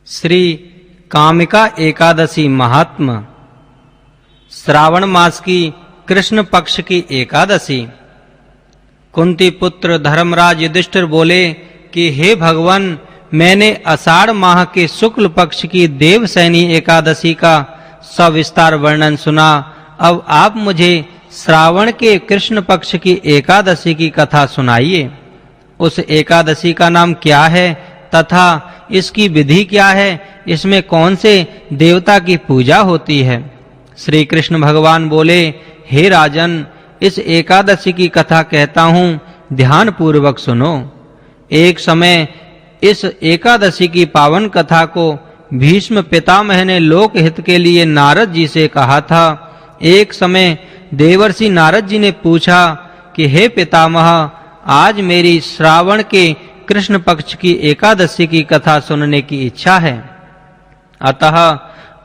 श्री कामिका एकादशी महात्म। श्रावण मास की कृष्ण पक्ष की एकादशी। कुंती पुत्र धर्मराज युधिष्ठिर बोले कि हे भगवान, मैंने आषाढ़ माह के शुक्ल पक्ष की देवसैनी एकादशी का सविस्तार वर्णन सुना। अब आप मुझे श्रावण के कृष्ण पक्ष की एकादशी की कथा सुनाइए। उस एकादशी का नाम क्या है तथा इसकी विधि क्या है? इसमें कौन से देवता की पूजा होती है? श्री कृष्ण भगवान बोले, हे राजन, इस एकादशी की कथा कहता हूँ, ध्यान पूर्वक सुनो। एक समय इस एकादशी की पावन कथा को भीष्म पितामह ने लोक हित के लिए नारद जी से कहा था। एक समय देवर्षि नारद जी ने पूछा कि हे पितामह, आज मेरी श्रावण के कृष्ण पक्ष की एकादशी की कथा सुनने की इच्छा है, अतः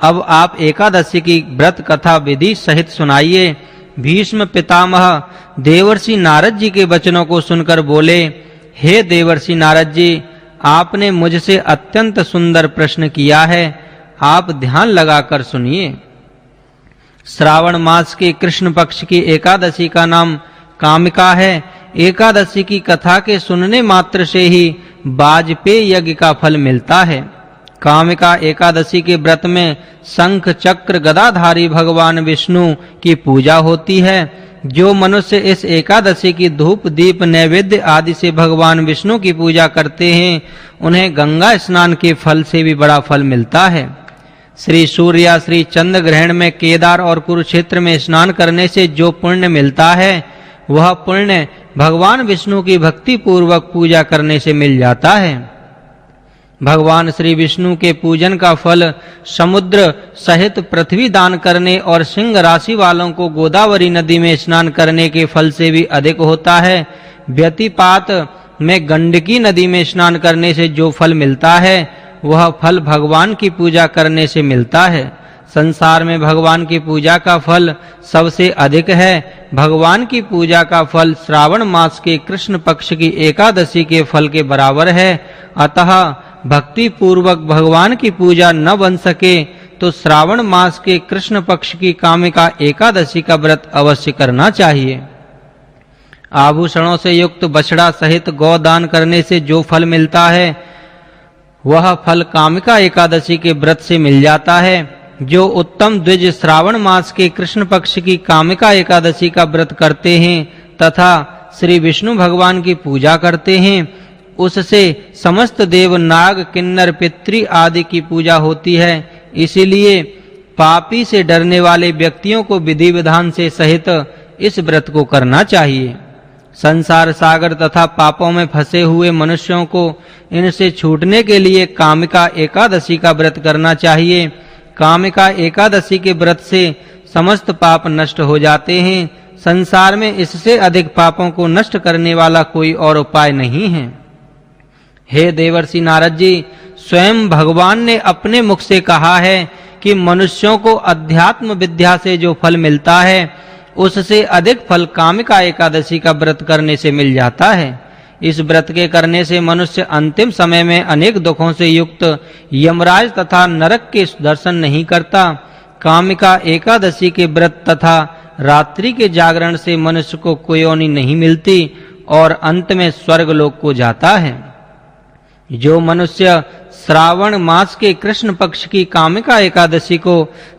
अब आप एकादशी की व्रत कथा विधि सहित सुनाइए। भीष्म पितामह देवर्षि नारद जी के वचनों को सुनकर बोले, हे देवर्षि नारद जी, आपने मुझसे अत्यंत सुंदर प्रश्न किया है, आप ध्यान लगाकर सुनिए। श्रावण मास के कृष्ण पक्ष की एकादशी का नाम कामिका है। एकादशी की कथा के सुनने मात्र से ही वाजपेय यज्ञ का फल मिलता है। कामिका एकादशी के व्रत में शंख चक्र गदाधारी भगवान विष्णु की पूजा होती है। जो मनुष्य इस एकादशी की धूप दीप नैवेद्य आदि से भगवान विष्णु की पूजा करते हैं, उन्हें गंगा स्नान के फल से भी बड़ा फल मिलता है। श्री सूर्य या श्री चंद्र ग्रहण में केदार और कुरुक्षेत्र में स्नान करने से जो पुण्य मिलता है, वह पुण्य भगवान विष्णु की भक्ति पूर्वक पूजा करने से मिल जाता है। भगवान श्री विष्णु के पूजन का फल समुद्र सहित पृथ्वी दान करने और सिंह राशि वालों को गोदावरी नदी में स्नान करने के फल से भी अधिक होता है। व्यतिपात में गंडकी नदी में स्नान करने से जो फल मिलता है, वह फल भगवान की पूजा करने से मिलता है। संसार में भगवान की पूजा का फल सबसे अधिक है। भगवान की पूजा का फल श्रावण मास के कृष्ण पक्ष की एकादशी के फल के बराबर है। अतः भक्ति पूर्वक भगवान की पूजा न बन सके तो श्रावण मास के कृष्ण पक्ष की कामिका एकादशी का व्रत अवश्य करना चाहिए। आभूषणों से युक्त बछड़ा सहित गोदान करने से जो फल मिलता है, वह फल कामिका एकादशी के व्रत से मिल जाता है। जो उत्तम द्विज श्रावण मास के कृष्ण पक्ष की कामिका एकादशी का व्रत करते हैं तथा श्री विष्णु भगवान की पूजा करते हैं, उससे समस्त देव नाग किन्नर पितृ आदि की पूजा होती है। इसीलिए पापी से डरने वाले व्यक्तियों को विधि विधान से सहित इस व्रत को करना चाहिए। संसार सागर तथा पापों में फंसे हुए मनुष्यों को इनसे छूटने के लिए कामिका एकादशी का व्रत करना चाहिए। कामिका एकादशी के व्रत से समस्त पाप नष्ट हो जाते हैं। संसार में इससे अधिक पापों को नष्ट करने वाला कोई और उपाय नहीं है। हे देवर्षि नारद जी, स्वयं भगवान ने अपने मुख से कहा है कि मनुष्यों को अध्यात्म विद्या से जो फल मिलता है, उससे अधिक फल कामिका एकादशी का व्रत करने से मिल जाता है। इस व्रत के करने से मनुष्य अंतिम समय में अनेक दुखों से युक्त यमराज तथा नरक के दर्शन नहीं करता। कामिका एकादशी के व्रत तथा रात्रि के जागरण से मनुष्य को कोई योनि नहीं मिलती और अंत में स्वर्ग लोक को जाता है। जो मनुष्य श्रावण मास के कृष्ण पक्ष की कामिका एकादशी को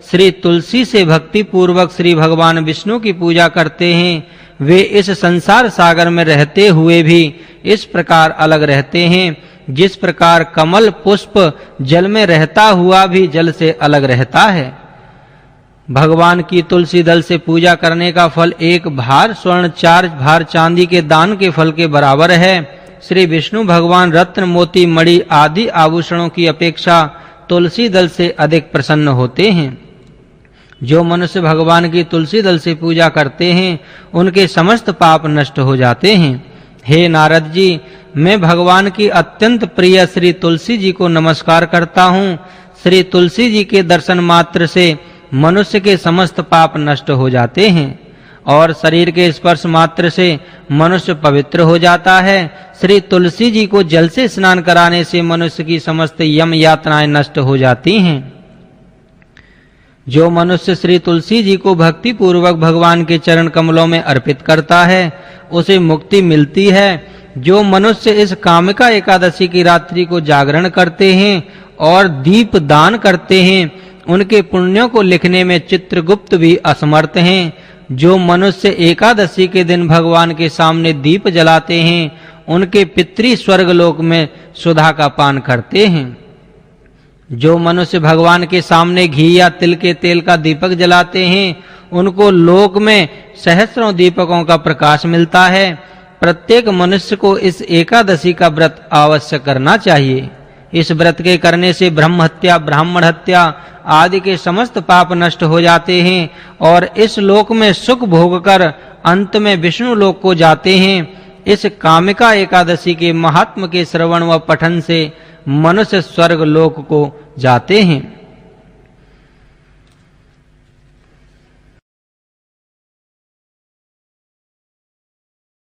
श्री तुलसी से भक्ति पूर्वक श्री भगवान विष्णु की पूजा करते हैं, वे इस संसार सागर में रहते हुए भी इस प्रकार अलग रहते हैं, जिस प्रकार कमल पुष्प जल में रहता हुआ भी जल से अलग रहता है। भगवान की तुलसी दल से पूजा करने का फल एक भार स्वर्ण 4 भार चांदी के दान के फल के बराबर है। श्री विष्णु भगवान रत्न मोती मणि आदि आभूषणों की अपेक्षा तुलसी दल से अधिक प्रसन्न होते हैं। जो मनुष्य भगवान की तुलसी दल से पूजा करते हैं, उनके समस्त पाप नष्ट हो जाते हैं। हे नारद जी, मैं भगवान की अत्यंत प्रिय श्री तुलसी जी को नमस्कार करता हूँ। श्री तुलसी जी के दर्शन मात्र से मनुष्य के समस्त पाप नष्ट हो जाते हैं और शरीर के स्पर्श मात्र से मनुष्य पवित्र हो जाता है। श्री तुलसी जी को जल से स्नान कराने से मनुष्य की समस्त यम यातनाएं नष्ट हो जाती हैं। जो मनुष्य श्री तुलसी जी को भक्ति पूर्वक भगवान के चरण कमलों में अर्पित करता है उसे मुक्ति मिलती है। जो मनुष्य इस कामिका एकादशी की रात्रि को जागरण करते हैं और दीप दान करते हैं उनके पुण्यों को लिखने में चित्रगुप्त भी असमर्थ हैं। जो मनुष्य एकादशी के दिन भगवान के सामने दीप जलाते हैं उनके पितृ स्वर्गलोक में सुधा का पान करते हैं। जो मनुष्य भगवान के सामने घी या तिल के तेल का दीपक जलाते हैं उनको लोक में सहस्रों दीपकों का प्रकाश मिलता है। प्रत्येक मनुष्य को इस एकादशी का व्रत अवश्य करना चाहिए। इस व्रत के करने से ब्रह्म हत्या, ब्राह्मण हत्या आदि के समस्त पाप नष्ट हो जाते हैं और इस लोक में सुख भोगकर अंत में विष्णु लोक को जाते हैं। इस कामिका एकादशी के महात्म के श्रवण व पठन से मनुष्य स्वर्ग लोक को जाते हैं।